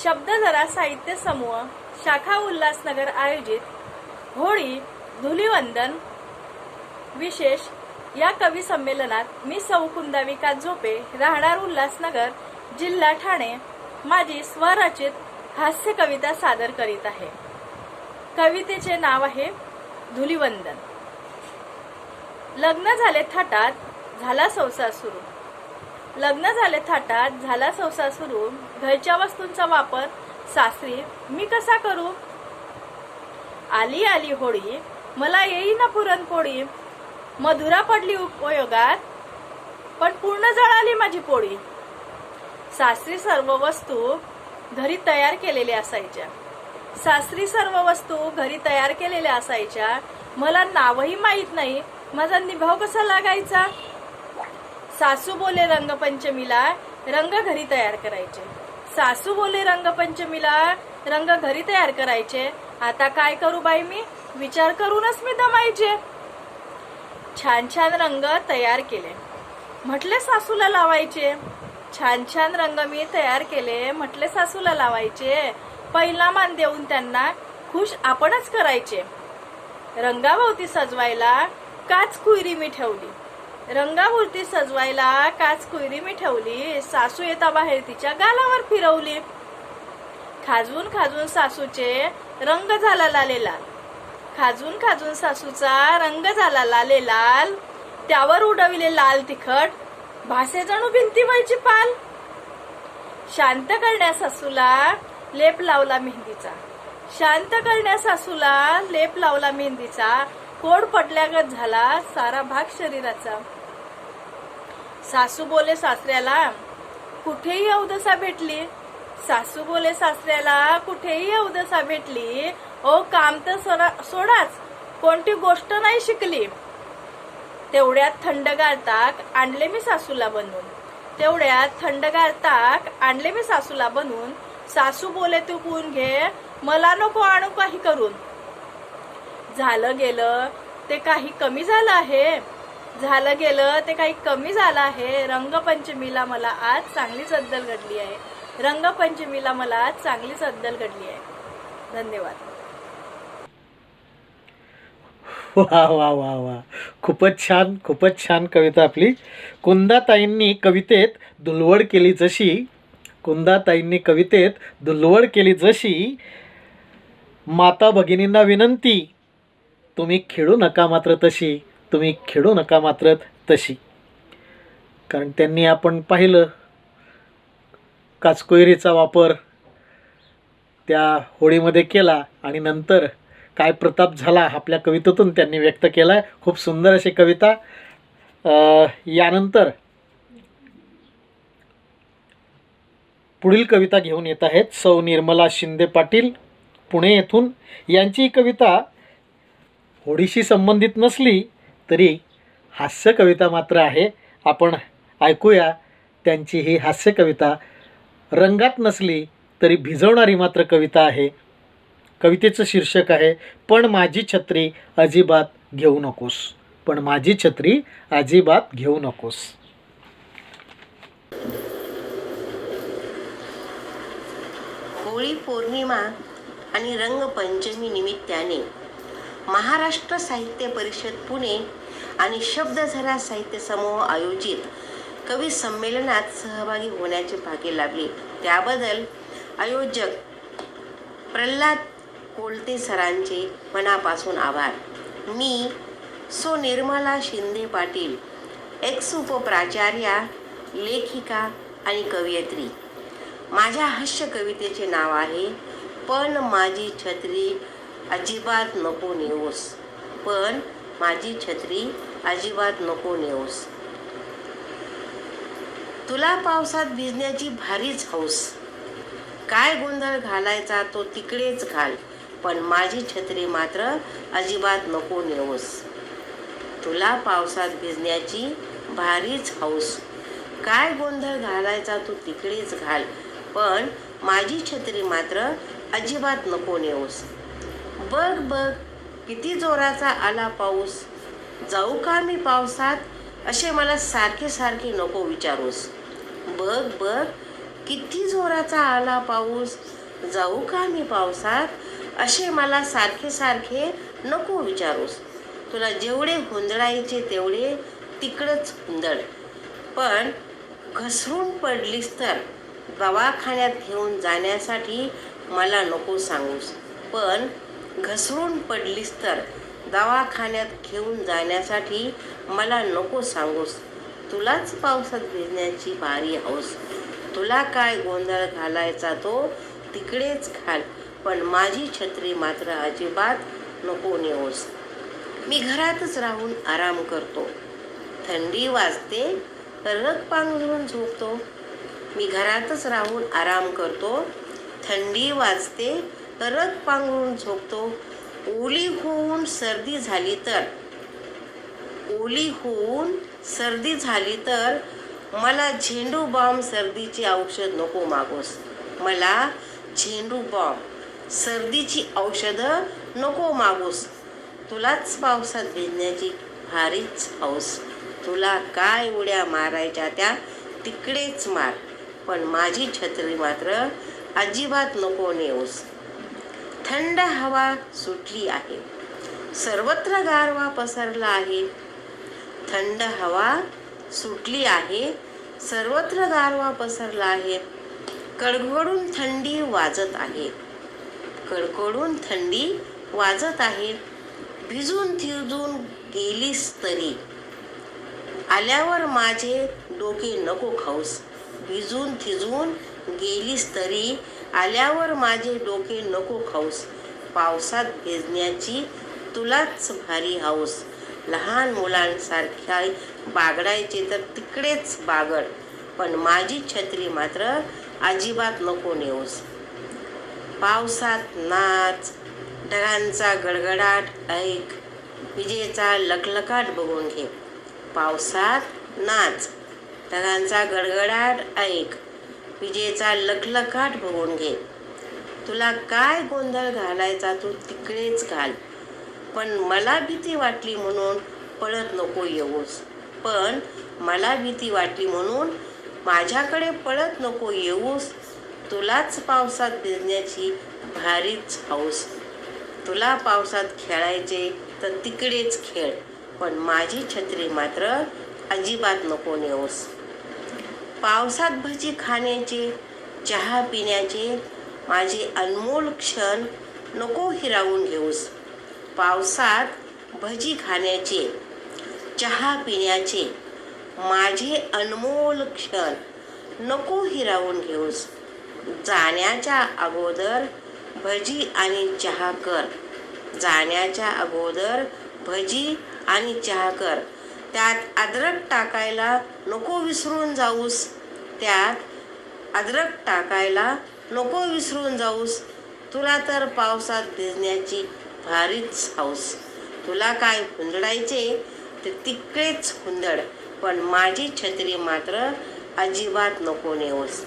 शब्दझरा साहित्य समूह शाखा उल्हासनगर आयोजित होळी धुलिवंदन विशेष या कवी संमेलनात मी सौ कुंदा विकास झोपे, राहणार उल्हासनगर, जिल्हा ठाणे, माझी स्वरचित हास्य कविता सादर करीत आहे. कवितेचे नाव आहे धुलिवंदन. लग्न झाले थाटात, झाला संसार सुरू. लग्न झाले थाटात, झाला संसार सुरू. घरच्या वस्तूंचा वापर सासरी मी कसा करू? आली आली होळी, मला येईना पुरणपोळी. मधुरा पडली उपयोगात, पण पूर्ण जळाली माझी पोळी. सासरी सर्व वस्तू घरी तयार केलेल्या असायच्या. सासरी सर्व वस्तू घरी तयार केलेल्या असायच्या. मला नावही माहीत नाही माझा निभाव कसा लागायचा. सासू बोले रंगपंचमीला रंग घरी तयार करायचे. सासू बोले रंगपंचमीला रंग घरी तयार करायचे. आता काय करू बाई मी, विचार करूनच मी दमायचे. छान छान रंग तयार केले, म्हटले सासूला लावायचे. छान छान रंग मी तयार केले, म्हटले सासूला लावायचे. पहिला मान देऊन त्यांना खुश आपणच करायचे. रंगाभोवती सजवायला काच कुयरी मी ठेवली, रंगाभोवती सजवायला काच कुयरी मी ठेवली. सासू येता बाहेर तिच्या गालावर फिरवली. खाजून खाजून सासूचे रंग झाला लाले लाल, खाजून खाजून सासूचा रंग झाला लाले लाल. त्यावर उडविले लाल तिखट, भासे जणू भिंती व्हायची पाल. शांत करण्या सासूला लेप लावला मेहंदीचा, शांत करण्या सासूला लेप लावला मेहंदीचा. कोड पडल्यागत झाला सारा भाग शरीराचा. सासू बोले सासऱ्याला कुठेही अवदसा भेटली, सासू बोले सासऱ्याला कुठेही अवदसा भेटली. ओ काम तर सोडाच, कोणती गोष्ट नाही शिकली. तेवढ्यात थंडगार ताक आणले मी सासूला बनवून, तेवढ्यात थंडगार ताक आणले मी सासूला बनवून. सासू बोले तू पिऊन घे, मला नको आणू काही करून. झालं गेलं ते काही कमी झालं आहे, झालं गेलं ते काही कमी झालं आहे. रंगपंचमीला मला आज चांगलीच अद्दल घडली आहे, रंगपंचमीला मला आज चांगलीच अद्दल घडली आहे. धन्यवाद. वा वा वा वा, खूपच छान कविता आपली. कुंदाताईंनी कवितेत धुलवड केली जशी, कुंदाताईंनी कवितेत धुलवड केली जशी. माता भगिनींना विनंती, तुम्ही खेळू नका मात्र तशी, तुम्ही खेळू नका मात्र तशी. कारण त्यांनी आपण पाहिलं काचकोयरीचा वापर त्या होळीमध्ये केला आणि नंतर काय प्रताप झाला आपल्या कवितेतून त्यांनी व्यक्त केला आहे. खूप सुंदर अशी कविता. यानंतर पुढील कविता घेऊन येत आहेत सौ निर्मला शिंदे पाटील पुणे येथून. यांची कविता होळीशी संबंधित नसली तरी हास्य कविता मात्र आहे. आपण ऐकूया त्यांची ही हास्य कविता. रंगात नसली तरी भिजवणारी मात्र कविता आहे. कवितेचं शीर्षक आहे पण माझी छत्री अजिबात घेऊ नकोस, पण माझी छत्री अजिबात घेऊ नकोस. होळी पौर्णिमा आणि रंगपंचमी निमित्ताने महाराष्ट्र साहित्य परिषद पुणे आणि शब्दझरा साहित्य समूह आयोजित कवी संमेलनात सहभागी होण्याचे भाग्य लाभले. त्याबद्दल आयोजक प्रल्हाद कोलते सरांचे मनापासून आभार. मी सो निर्मला शिंदे पाटील, एक्स उपप्राचार्या, लेखिका आणि कवयित्री. माझ्या हास्य कवितेचे नाव आहे पण माझी छत्री अजिबात नको नेऊस, पण माझी छत्री अजिबात नको नेऊस. तुला पावसात भिजण्याची भारीच हौस, काय गोंधळ घालायचा तो तिकडेच घाल, पण माझी छत्री मात्र अजिबात नको नेऊस. तुला पावसात भिजण्याची भारीच हौस, काय गोंधळ घालायचा तू तिकडेच घाल, पण माझी छत्री मात्र अजिबात नको नेऊस. बघ बघ किती जोराचा आला पाऊस, जाऊ का मी पावसात असे मला सारखे सारखे नको विचारूस. बघ बघ किती जोराचा आला पाऊस, जाऊ का मी पावसात असे मला सारखे सारखे नको विचारूस. तुला जेवढे हुंदडायचे तेवढे तिकडंच हुंदड, पण घसरून पडलीस तर दवाखान्यात घेऊन जाण्यासाठी मला नको सांगूस, पण घसरून पडलीस तर दवाखान्यात घेऊन जाण्यासाठी मला नको सांगूस. तुलाच पावसात भिजण्याची भारी हौस, तुला काय गोंधळ घालायचा तो तिकडेच घाल, पण माझी छत्री मात्र अजिबात नको नेऊस. मी घरातच राहून आराम करतो, थंडी वाजते रग पांघरून झोपतो. मी घरातच राहून आराम करतो, थंडी वाजते रग पांघरून झोपतो. ओली होऊन सर्दी झाली तर, ओली होऊन सर्दी झाली तर मला झेंडू बॉम्ब सर्दीची औषध नको मागोस, मला झेंडू बॉम्ब सर्दीची औषधं नको मागोस. तुलाच पावसात भिजण्याची भारीच हौस. तुला काय उड्या मारायच्या त्या तिकडेच मार, पण माझी छत्री मात्र अजिबात नको नेऊस. थंड हवा सुटली आहे, सर्वत्र गारवा पसरला आहे. थंड हवा सुटली आहे, सर्वत्र गारवा पसरला आहे. कडकडून थंडी वाजत आहे, कडकडून थंडी वाजत आहे. भिजून थिजून गेलीस तरी आल्यावर माझे डोके नको खाऊस. भिजून थिजून गेलीस तरी आल्यावर माझे डोके नको खाऊस. पावसात भिजण्याची तुलाच भारी हौस. लहान मुलांसारख्या बागडायचे तर तिकडेच बागड, पण माझी छत्री मात्र अजिबात नको नेऊस. पावसात नाच, ढगांचा गडगडाट ऐक, विजेचा लखलखाट बघून घे. पावसात नाच, ढगांचा गडगडाट ऐक, विजेचा लखलखाट बघून घे. तुला काय गोंधळ घालायचा तू तिकडेच घाल, पण मला भीती वाटली म्हणून पळत नको येऊस. पण मला भीती वाटली म्हणून माझ्याकडे पळत नको येऊस. तुलाच पावसात भिजण्याची भारीच हौस. तुला पावसात खेळायचे तर तिकडेच खेळ, पण माझी छत्री मात्र अजिबात नको नेऊस. पावसात भजी खाण्याचे, चहा पिण्याचे माझे अनमोल क्षण नको हिरावून घेऊस. पावसात भजी खाण्याचे, चहा पिण्याचे माझे अनमोल क्षण नको हिरावून घेऊस. जाण्याच्या अगोदर भजी आणि चहा कर, जाण्याच्या अगोदर भजी आणि चहा कर. त्यात अद्रक टाकायला नको विसरून जाऊस, त्यात अद्रक टाकायला नको विसरून जाऊस. तुला तर पावसात भिजण्याची भारीच हौस. तुला काय हुंदडायचे ते तिकडेच हुंदड, पण माझी छत्री मात्र अजिबात नको नेऊस.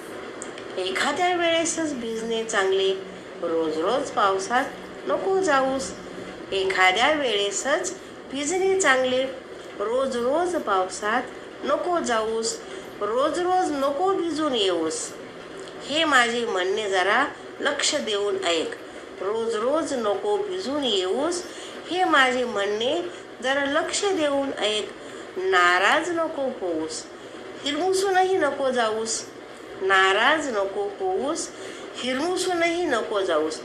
एखाद्या वेळेसच भिजणे चांगले, रोज रोज पावसात नको जाऊस. एखाद्या वेळेसच भिजणे चांगले, रोज रोज पावसात नको जाऊस. रोज रोज नको भिजून येऊस. हे माझे म्हणणे जरा लक्ष देऊन ऐक. रोज रोज नको भिजून येऊस, हे माझे म्हणणे जरा लक्ष देऊन ऐक. नाराज नको होऊस, हिरमुसूनही नको जाऊस. नाराज नको होऊस, हिरमुसूनही नको जाऊस.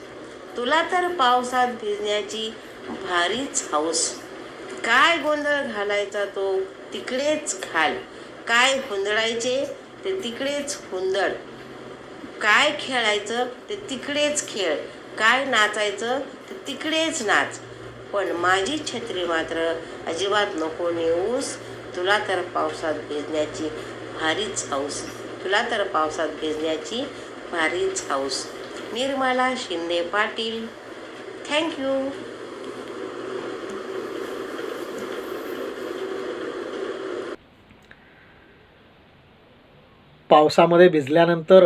तुला तर पावसात भिजण्याची भारीच हौस. काय गोंधळ घालायचा तो तिकडेच घाल, काय हुंदडायचे ते तिकडेच हुंदड, काय खेळायचं ते तिकडेच खेळ, काय नाचायचं ते तिकडेच नाच, पण माझी छत्री मात्र अजिबात नको नेऊस. तुला तर पावसात भिजण्याची भारीच हौस. तुला तर पावसात भिजण्याची भारीच हौस. निर्मला शिंदे पाटील. थँक्यू. पावसामध्ये भिजल्यानंतर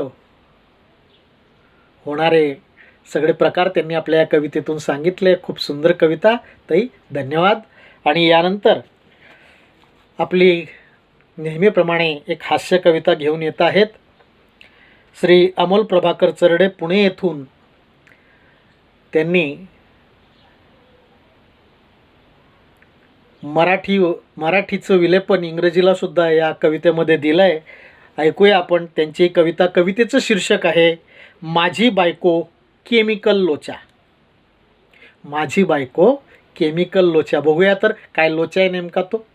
होणारे सगळे प्रकार त्यांनी आपल्या या कवितेतून सांगितले. खूप सुंदर कविता ताई, धन्यवाद. आणि यानंतर आपली नेहमीप्रमाणे एक हास्य कविता घेऊन येत आहेत श्री अमोल प्रभाकर चरडे पुणे येथून. त्यांनी मराठीचं विलेपन इंग्रजीला सुद्धा या कवितेमध्ये दिलं आहे. ऐकूया आपण त्यांची कविता. कवितेचं शीर्षक आहे माझी बायको केमिकल लोचा. माझी बायको केमिकल लोचा. बघूया तर काय लोचा आहे नेमका तो.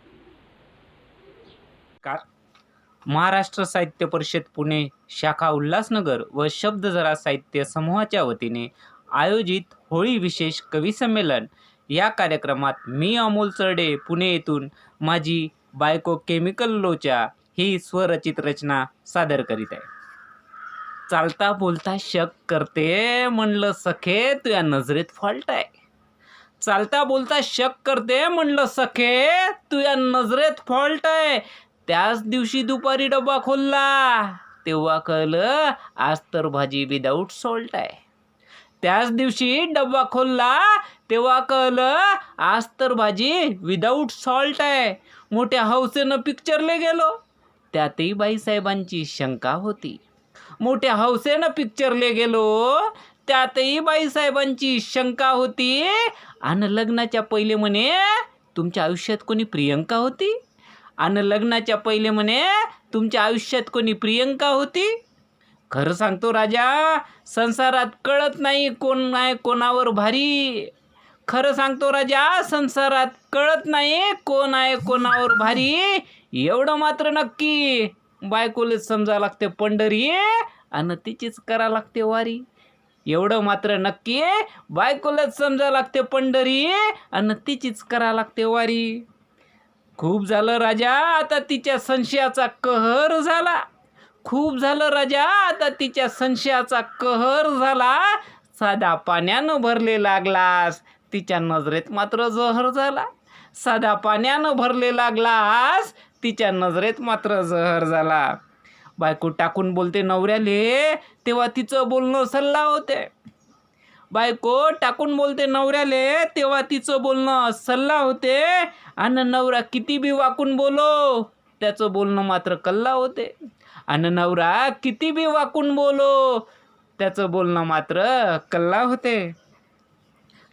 महाराष्ट्र साहित्य परिषद पुणे शाखा उल्हासनगर व शब्दझरा साहित्य समूहाच्या वतीने आयोजित होळी विशेष कवी संमेलन या कार्यक्रमात मी अमोल चरडे पुणे येथून माझी बायको केमिकल लोचा ही स्वरचित रचना सादर करीत आहे. चालता बोलता शक करते म्हणलं सखे तुझ्या नजरेत फॉल्ट आहे. चालता बोलता शक करते म्हणलं सखे तुझ्या नजरेत फॉल्ट आहे. त्याच दिवशी दुपारी डब्बा खोलला तेव्हा कळलं आज तर भाजी विदाऊट सॉल्ट आहे. त्याच दिवशी डब्बा खोलला तेव्हा कळलं आज तर भाजी विदाऊट सॉल्ट आहे. मोठ्या हौसेनं पिक्चरले गेलो, त्यातही बाईसाहेबांची शंका होती. मोठ्या हौसेनं पिक्चरले गेलो, त्यातही बाईसाहेबांची शंका होती. आणि लग्नाच्या पहिले म्हणे तुमच्या आयुष्यात कोणी प्रियंका होती? आणि लग्नाच्या पहिले म्हणे तुमच्या आयुष्यात कोणी प्रियंका होती? खरं सांगतो राजा, संसारात कळत नाही कोण आहे कोणावर भारी. खरं सांगतो राजा, संसारात कळत नाही कोण आहे कोणावर भारी. एवढं मात्र नक्की, बायकोलेच समजा लागते पंढरी आणि तिचीच करा लागते वारी. एवढं मात्र नक्की, बायकोलाच समजा लागते पंढरी आणि तिचीच करा लागते वारी. खूप झालं राजा, आता तिच्या संशयाचा कहर झाला. खूप झालं राजा, आता तिच्या संशयाचा कहर झाला. साध्या पाण्यानं भरलेला ग्लास तिच्या नजरेत मात्र जहर झाला. साध्या पाण्यानं भरलेला ग्लास तिच्या नजरेत मात्र जहर झाला. बायको टाकून बोलते नवऱ्याले, तेव्हा तिचं बोलणं सल्ला होते. बायको टाकून बोलते नवऱ्याले, तेव्हा तिचं बोलणं सल्ला होते. आणि नवरा किती बी वाकून बोलो, त्याचं बोलणं मात्र कल्ला होते. आणि नवरा किती बी वाकून बोलो, त्याचं बोलणं मात्र कल्ला होते.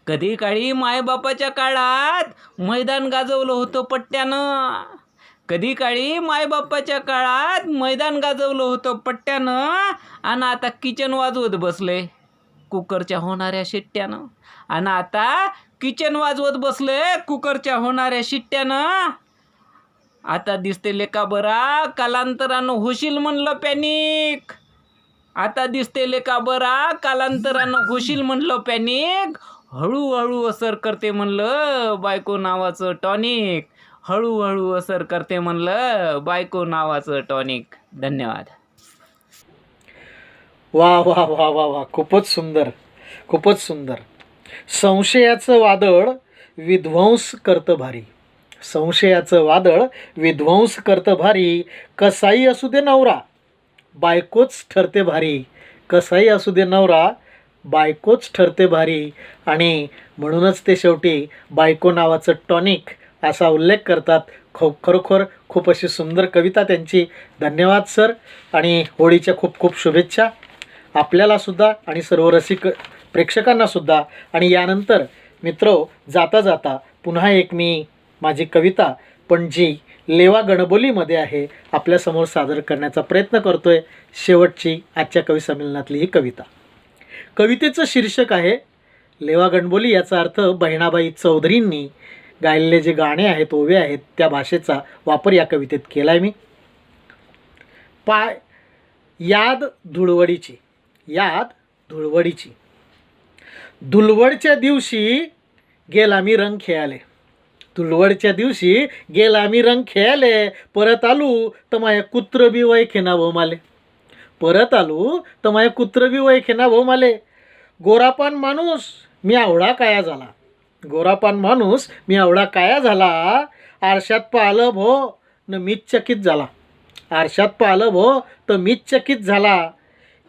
कधी काळी मायबापाच्या काळात मैदान गाजवलं होतं पट्ट्यानं. कधी काळी मायबापाच्या काळात मैदान गाजवलं होतं पट्ट्यानं. आणि आता किचन वाजवत बसले कुकरच्या होणाऱ्या शिट्ट्यानं. आणि आता किचन वाजवत बसले कुकरच्या होणाऱ्या शिट्ट्यानं. आता दिसते लेका बरा, कालांतरानं होशील म्हणलं पॅनिक. आता दिसते लेका बरा, कालांतरानं होशील म्हणलं पॅनिक. हळूहळू असर करते म्हणलं बायको नावाचं टॉनिक. हळूहळू असर करते म्हणलं बायको नावाचं टॉनिक. धन्यवाद. वा वा वा वा वा, खूपच सुंदर, खूपच सुंदर. संशयाचं वादळ विध्वंस करतं भारी. संशयाचं वादळ विध्वंस करतं भारी. कसाही असू दे नवरा, बायकोच ठरते भारी. कसाही असू दे नवरा, बायकोच ठरते भारी. आणि म्हणूनच ते शेवटी बायको नावाचं टॉनिक असा उल्लेख करतात. खरोखर खूप अशी सुंदर कविता त्यांची. धन्यवाद सर. आणि होळीच्या खूप खूप शुभेच्छा आपल्यालासुद्धा आणि सर्व रसिक प्रेक्षकांनासुद्धा. आणि यानंतर मित्रो, जाता जाता पुन्हा एक मी माझी कविता, पण जी लेवा गणबोलीमध्ये आहे, आपल्यासमोर सादर करण्याचा प्रयत्न करतो आहे. शेवटची आजच्या कवी संमेलनातली ही कविता. कवितेचं शीर्षक आहे लेवा गणबोली. याचा अर्थ बहिणाबाई चौधरींनी गायलेले जे गाणे आहेत, ओवे आहेत, त्या भाषेचा वापर या कवितेत केला आहे मी. याद धुळवडीची. याद धुळवडीची. धुळवडच्या दिवशी गेला मी रंग खेळाले. धुळवडच्या दिवशी गेला मी रंग खेळाले. परत आलू तर माया कुत्र बी वय खेना भो माले. परत आलू तर माया कुत्र बी वय खेना भो माले. गोरापान माणूस मी आवडा काया झाला. गोरापान माणूस मी आवडा काया झाला. आरशात पाहिलं भो न मीच चकित झाला. आरशात पाहिलं भो तर मीच चकित झाला.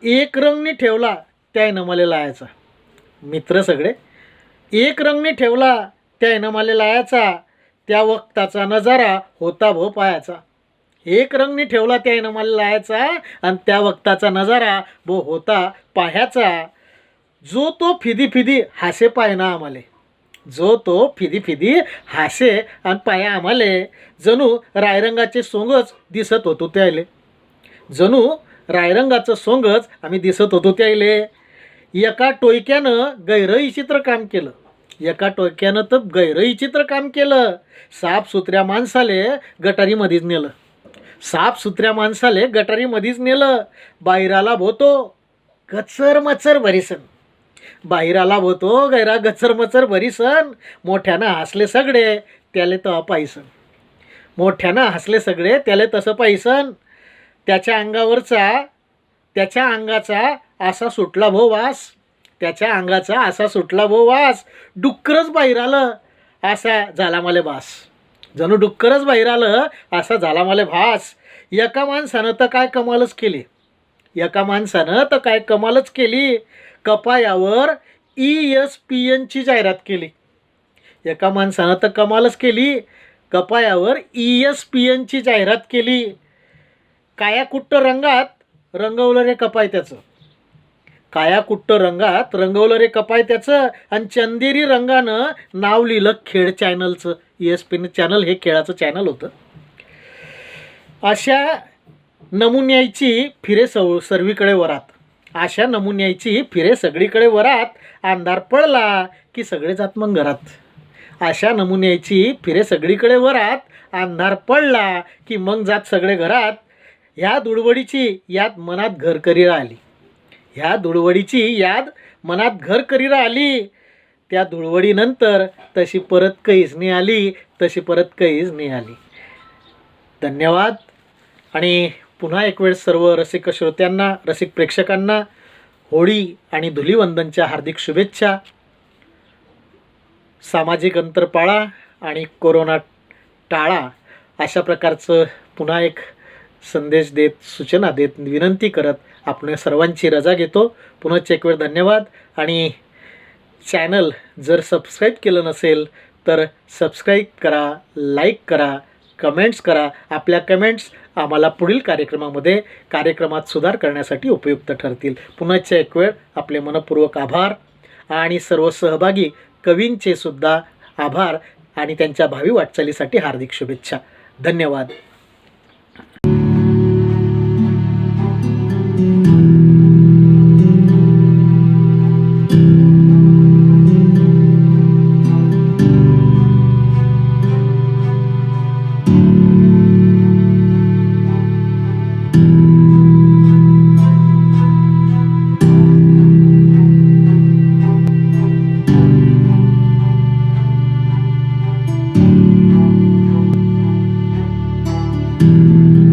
एक रंगनी ठेवला त्यानं मला लायाचा. मित्र सगळे एक रंगनी ठेवला त्यानं मला लायाचा. त्या वक्ताचा नजारा होता भो पायाचा. एक रंगनी ठेवला त्यानं मला लायाचा आणि त्या वक्ताचा नजारा भो होता पाह्याचा. जो तो फिदी फिदी हासे पाय ना आम्हाले. जो तो फिदी फिदी हासे आणि पाया आम्हाले. जणू रायरंगाचे सोंगच दिसत होतो त्याले. जणू रायरंगाचं सोंगच आम्ही दिसत होतो त्याले. एका टोयक्यानं गैरही चित्र काम केलं. एका टोयक्यानं तर गैरही चित्र काम केलं. साफसुथऱ्या माणसाले गटारीमध्येच नेलं. साफसुथऱ्या माणसाले गटारीमध्येच नेलं. बाहेराला भोतो गचर मचर भरीसन. बाहेराला भोतो गैरा गचर मचर भरीसन. मोठ्यानं हसले सगळे त्याले तर पाहिसन. मोठ्यानं हसले सगळे त्याले तसं पाहिसन. त्याच्या अंगाचा असा सुटला भो वास. त्याच्या अंगाचा असा सुटला भो वास. डुक्करच बाहेर आलं असा झाला मला भास. जणू डुक्करच बाहेर आलं असा झाला मला भास. एका माणसानं तर काय कमालच केली. एका माणसानं तर काय कमालच केली. कपायावर ESPNची जाहिरात केली. एका माणसानं तर कमालच केली. कपायावर ESPNची जाहिरात केली. कायाकुट्ट रंगात रंगवलं रे कपाय त्याचं. कायाकुट्ट रंगात रंगवलं रे कपाय त्याचं आणि चंदेरी रंगानं नाव लिहिलं खेळ चॅनलचं. ESPN चॅनल हे खेळाचं चॅनल होतं. अशा नमुन्याची फिरे सर्वीकडे वरात. अशा नमुन्याची फिरे सगळीकडे वरात. अंधार पडला की सगळे जात मग घरात. अशा नमुन्याची फिरे सगळीकडे वरात. अंधार पडला की मग जात सगळे घरात. ह्या दुडवडीची याद मनात घर करी राहिली. ह्या दुडवडीची याद मनात घर करी राहिली. त्या दुडवडीनंतर तशी परत काहीच नाही आली. तशी परत काहीच नाही आली. धन्यवाद. आणि पुन्हा एक वेळ सर्व रसिक श्रोत्यांना, रसिक प्रेक्षकांना होळी आणि धुलीवंदनच्या हार्दिक शुभेच्छा. सामाजिक अंतर पाळा आणि कोरोना टाळा अशा प्रकारचं पुन्हा एक संदेश देत, सूचना देत, विनंती करत आपण सर्वांची रजा घेतो. पुन्हा एक वेळ धन्यवाद. आणि चॅनल जर सबस्क्राईब केलं नसेल तर सबस्क्राईब करा, लाईक करा, कमेंट्स करा. आपल्या कमेंट्स आम्हाला पुढील कार्यक्रमात सुधार करण्यासाठी उपयुक्त ठरतील. पुन्हा एक वेळ आपले मनपूर्वक आभार आणि सर्व सहभागी कवींचे सुद्धा आभार आणि त्यांच्या भावी वाटचालीसाठी हार्दिक शुभेच्छा. धन्यवाद.